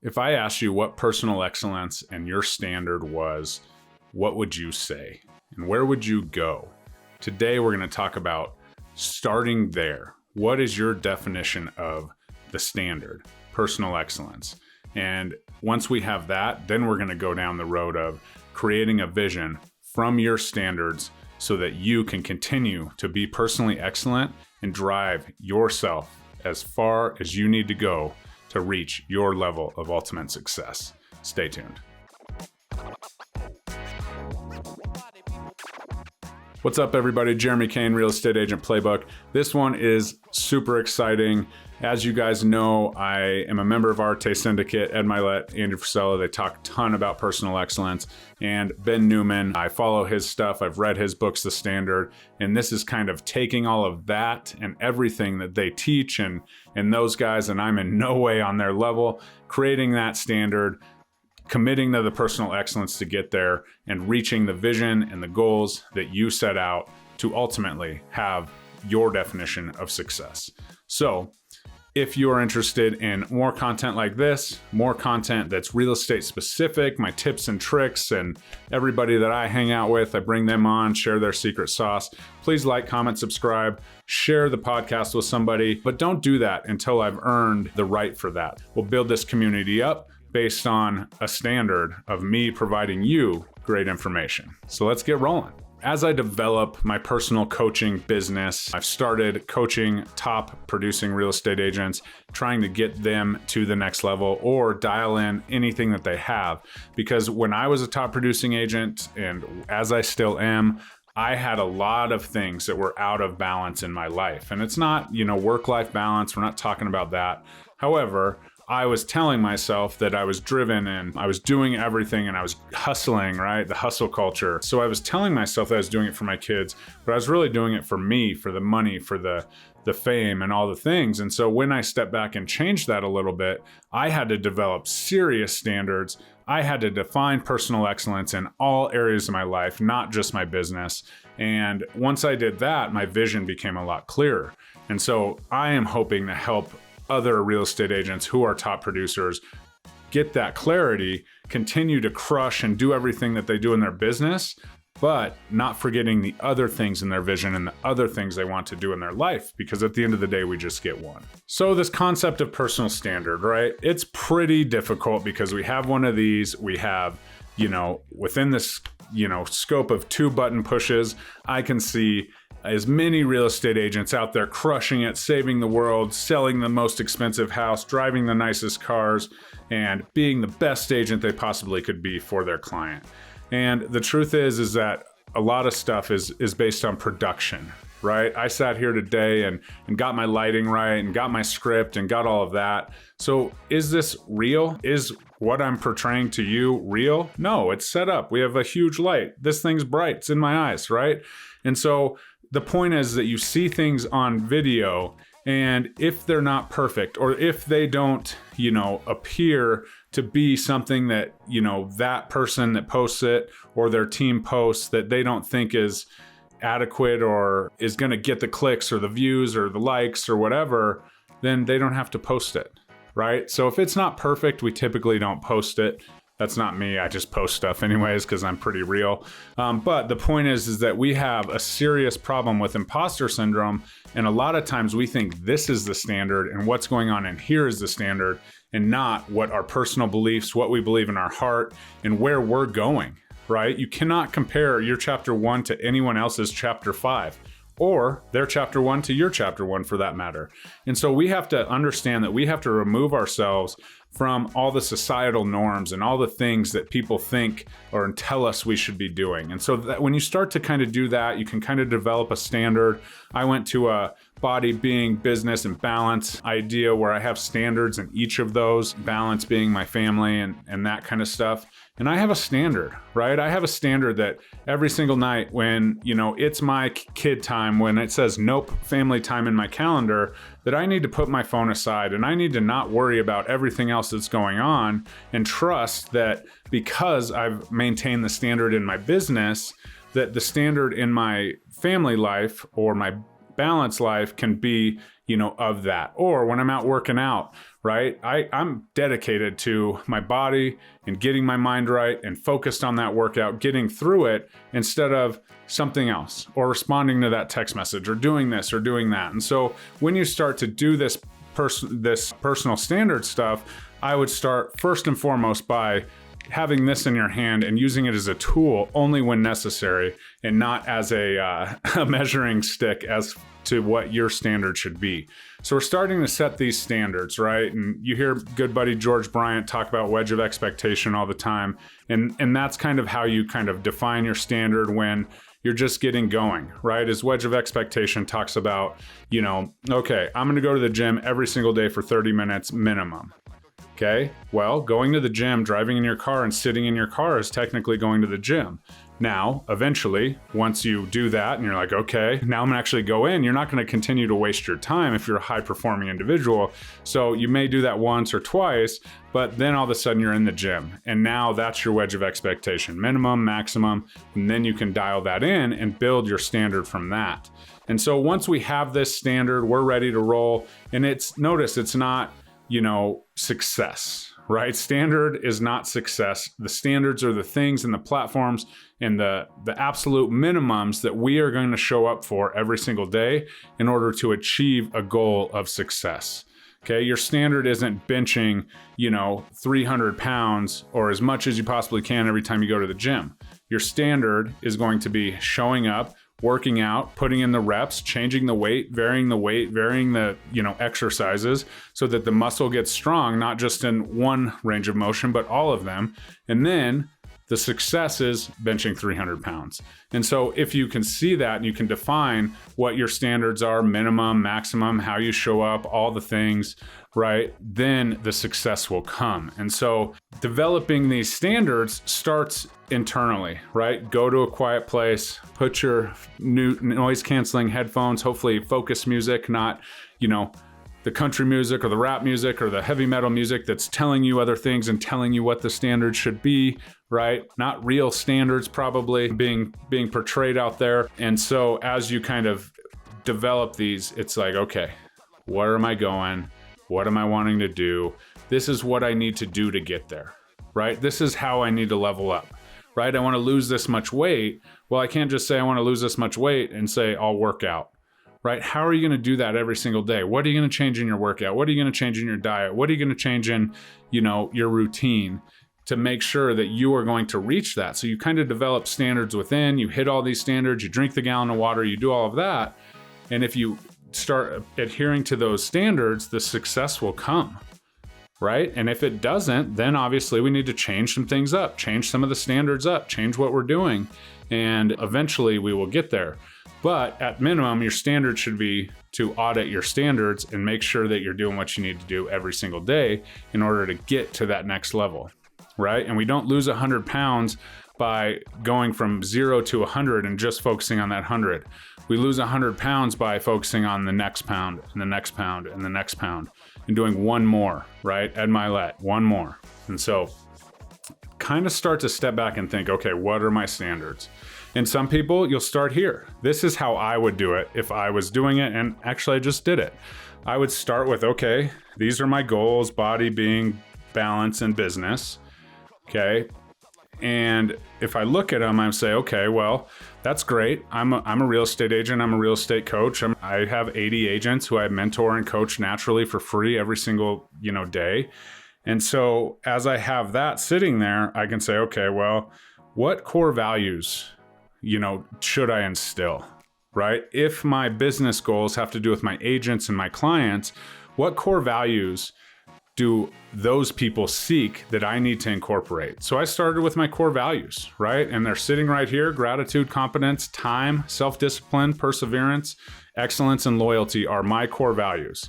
If I asked you what personal excellence and your standard was, what would you say? And where would you go? Today, we're going to talk about starting there. What is your definition of the standard, personal excellence? And once we have that, then we're going to go down the road of creating a vision from your standards so that you can continue to be personally excellent and drive yourself as far as you need to go to reach your level of ultimate success. Stay tuned. What's up, everybody? Jeremy Kane, Real Estate Agent Playbook. This one is super exciting. As you guys know, I am a member of Arte Syndicate, Ed Milet, Andrew Frisella. They talk a ton about personal excellence. And Ben Newman, I follow his stuff. I've read his books, The Standard. And this is kind of taking all of that and everything that they teach and those guys, and I'm in no way on their level, creating that standard, committing to the personal excellence to get there and reaching the vision and the goals that you set out to ultimately have your definition of success. So if you are interested in more content like this, more content that's real estate specific, my tips and tricks, and everybody that I hang out with, I bring them on, share their secret sauce. Please like, comment, subscribe, share the podcast with somebody, but don't do that until I've earned the right for that. We'll build this community up based on a standard of me providing you great information. So let's get rolling. As I develop my personal coaching business, I've started coaching top producing real estate agents, trying to get them to the next level or dial in anything that they have. Because when I was a top producing agent, and as I still am, I had a lot of things that were out of balance in my life. And it's not, work-life balance. We're not talking about that. However, I was telling myself that I was driven and I was doing everything and I was hustling, right? The hustle culture. So I was telling myself that I was doing it for my kids, but I was really doing it for me, for the money, for the fame and all the things. And so when I stepped back and changed that a little bit, I had to develop serious standards. I had to define personal excellence in all areas of my life, not just my business. And once I did that, my vision became a lot clearer. And so I am hoping to help other real estate agents who are top producers get that clarity, continue to crush and do everything that they do in their business, but not forgetting the other things in their vision and the other things they want to do in their life, because at the end of the day, we just get one. So this concept of personal standard, right? It's pretty difficult because we have one of these, we have, within this, scope of 2 button pushes, I can see as many real estate agents out there crushing it, saving the world, selling the most expensive house, driving the nicest cars, and being the best agent they possibly could be for their client. And the truth is that a lot of stuff is based on production, right? I sat here today and got my lighting right and got my script and got all of that. So is this real? Is what I'm portraying to you real? No, it's set up. We have a huge light. This thing's bright. It's in my eyes, right? And so the point is that you see things on video, and if they're not perfect, or if they don't, appear to be something that, that person that posts it or their team posts that they don't think is adequate or is going to get the clicks or the views or the likes or whatever, then they don't have to post it, right? So if it's not perfect, we typically don't post it. That's not me. I just post stuff anyways because I'm pretty real. But the point is that we have a serious problem with imposter syndrome. And a lot of times we think this is the standard and what's going on in here is the standard, and not what our personal beliefs, what we believe in our heart, and where we're going, right? You cannot compare your chapter 1 to anyone else's chapter 5. Or their chapter 1 to your chapter 1 for that matter. And so we have to understand that we have to remove ourselves from all the societal norms and all the things that people think or tell us we should be doing. And so that when you start to kind of do that, you can kind of develop a standard. I went to a body, being, business, and balance idea where I have standards in each of those, balance being my family and that kind of stuff. And I have a standard, right? I have a standard that every single night when, it's my kid time, when it says nope, family time in my calendar, that I need to put my phone aside and I need to not worry about everything else that's going on and trust that because I've maintained the standard in my business, that the standard in my family life or my balanced life can be, of that. Or when I'm out working out, right? I'm dedicated to my body and getting my mind right and focused on that workout, getting through it instead of something else or responding to that text message or doing this or doing that. And so when you start to do this personal standard stuff, I would start first and foremost by having this in your hand and using it as a tool only when necessary and not as a measuring stick as to what your standard should be. So we're starting to set these standards, right? And you hear good buddy George Bryant talk about wedge of expectation all the time. And that's kind of how you kind of define your standard when you're just getting going, right? His wedge of expectation talks about, okay, I'm going to go to the gym every single day for 30 minutes minimum. Okay, well, going to the gym, driving in your car and sitting in your car is technically going to the gym. Now, eventually, once you do that and you're like, okay, now I'm gonna actually go in, you're not gonna continue to waste your time if you're a high performing individual. So you may do that once or twice, but then all of a sudden you're in the gym. And now that's your wedge of expectation, minimum, maximum, and then you can dial that in and build your standard from that. And so once we have this standard, we're ready to roll. And notice it's not, success, right? Standard is not success. The standards are the things and the platforms and the absolute minimums that we are going to show up for every single day in order to achieve a goal of success. Okay, your standard isn't benching, 300 pounds or as much as you possibly can every time you go to the gym. Your standard is going to be showing up, working out, putting in the reps, changing the weight, varying the, exercises so that the muscle gets strong, not just in one range of motion, but all of them. And then the success is benching 300 pounds. And so if you can see that and you can define what your standards are, minimum, maximum, how you show up, all the things, right, then the success will come. And so developing these standards starts internally, right? Go to a quiet place, put your new noise canceling headphones, hopefully focus music, not, the country music or the rap music or the heavy metal music that's telling you other things and telling you what the standards should be, right? Not real standards probably being portrayed out there. And so as you kind of develop these, it's like, okay, where am I going? What am I wanting to do? This is what I need to do to get there, right? This is how I need to level up, right? I want to lose this much weight. Well, I can't just say I want to lose this much weight and say I'll work out. Right? How are you going to do that every single day? What are you going to change in your workout? What are you going to change in your diet? What are you going to change in, your routine to make sure that you are going to reach that? So you kind of develop standards within, you hit all these standards, you drink the gallon of water, you do all of that. And if you start adhering to those standards, the success will come, right? And if it doesn't, then obviously we need to change some things up, change some of the standards up, change what we're doing. And eventually we will get there. But at minimum, your standard should be to audit your standards and make sure that you're doing what you need to do every single day in order to get to that next level, right? And we don't lose 100 pounds by going from 0 to 100 and just focusing on that 100. We lose 100 pounds by focusing on the next pound and the next pound and the next pound and doing one more, right? Ed Milet, one more. And so kind of start to step back and think, okay, what are my standards? And some people, you'll start here. This is how I would do it if I was doing it. And actually, I just did it. I would start with, okay, these are my goals, body, being, balance, and business. Okay. And if I look at them, I say, okay, well, that's great. I'm a real estate agent. I'm a real estate coach. I have 80 agents who I mentor and coach naturally for free every single, day. And so as I have that sitting there, I can say, okay, well, what core values should I instill, right? If my business goals have to do with my agents and my clients, what core values do those people seek that I need to incorporate? So I started with my core values, right? And they're sitting right here: gratitude, competence, time, self-discipline, perseverance, excellence, and loyalty are my core values.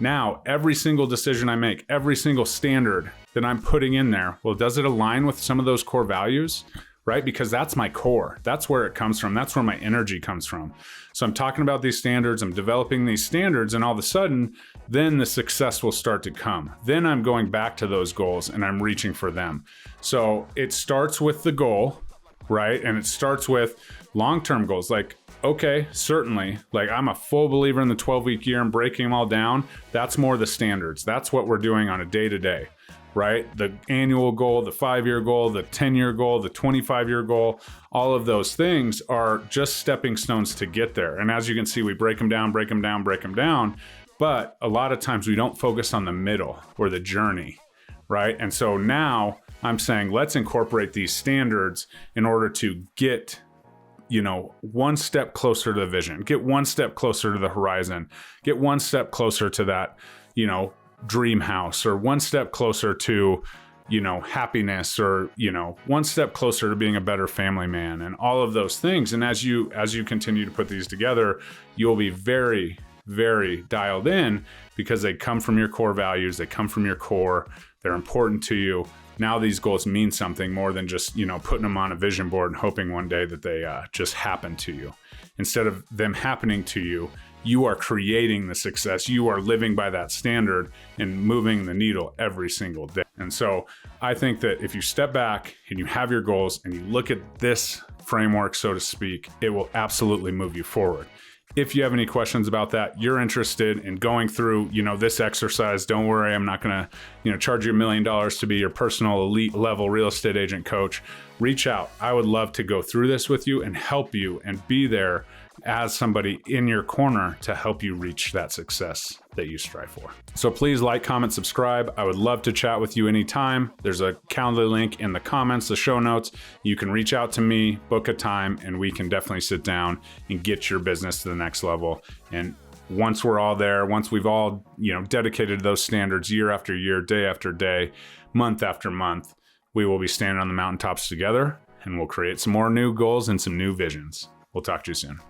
Now, every single decision I make, every single standard that I'm putting in there, well, does it align with some of those core values? Right? Because that's my core. That's where it comes from. That's where my energy comes from. So I'm talking about these standards, I'm developing these standards, and all of a sudden, then the success will start to come. Then I'm going back to those goals and I'm reaching for them. So it starts with the goal, right? And it starts with long-term goals. Like, okay, certainly, like I'm a full believer in the 12-week year and breaking them all down. That's more the standards. That's what we're doing on a day-to-day, right? The annual goal, the 5-year goal, the 10-year goal, the 25-year goal, all of those things are just stepping stones to get there. And as you can see, we break them down. But a lot of times we don't focus on the middle or the journey, right? And so now I'm saying, let's incorporate these standards in order to get, one step closer to the vision, get one step closer to the horizon, get one step closer to that, dream house, or one step closer to, happiness, or, one step closer to being a better family man, and all of those things. And as you continue to put these together, you'll be very, very dialed in, because they come from your core values. They come from your core. They're important to you. Now these goals mean something more than just, putting them on a vision board and hoping one day that they just happen to you. Instead of them happening to you, you are creating the success. You are living by that standard and moving the needle every single day. And so I think that if you step back and you have your goals and you look at this framework, so to speak, it will absolutely move you forward. If you have any questions about that, you're interested in going through, this exercise, don't worry, I'm not going to, charge you $1 million to be your personal elite level real estate agent coach. Reach out. I would love to go through this with you and help you and be there as somebody in your corner to help you reach that success that you strive for. So please like, comment, subscribe. I would love to chat with you anytime. There's a calendar link in the comments, the show notes. You can reach out to me, book a time, and we can definitely sit down and get your business to the next level. And once we're all there, once we've all, dedicated to those standards year after year, day after day, month after month, we will be standing on the mountaintops together, and we'll create some more new goals and some new visions. We'll talk to you soon.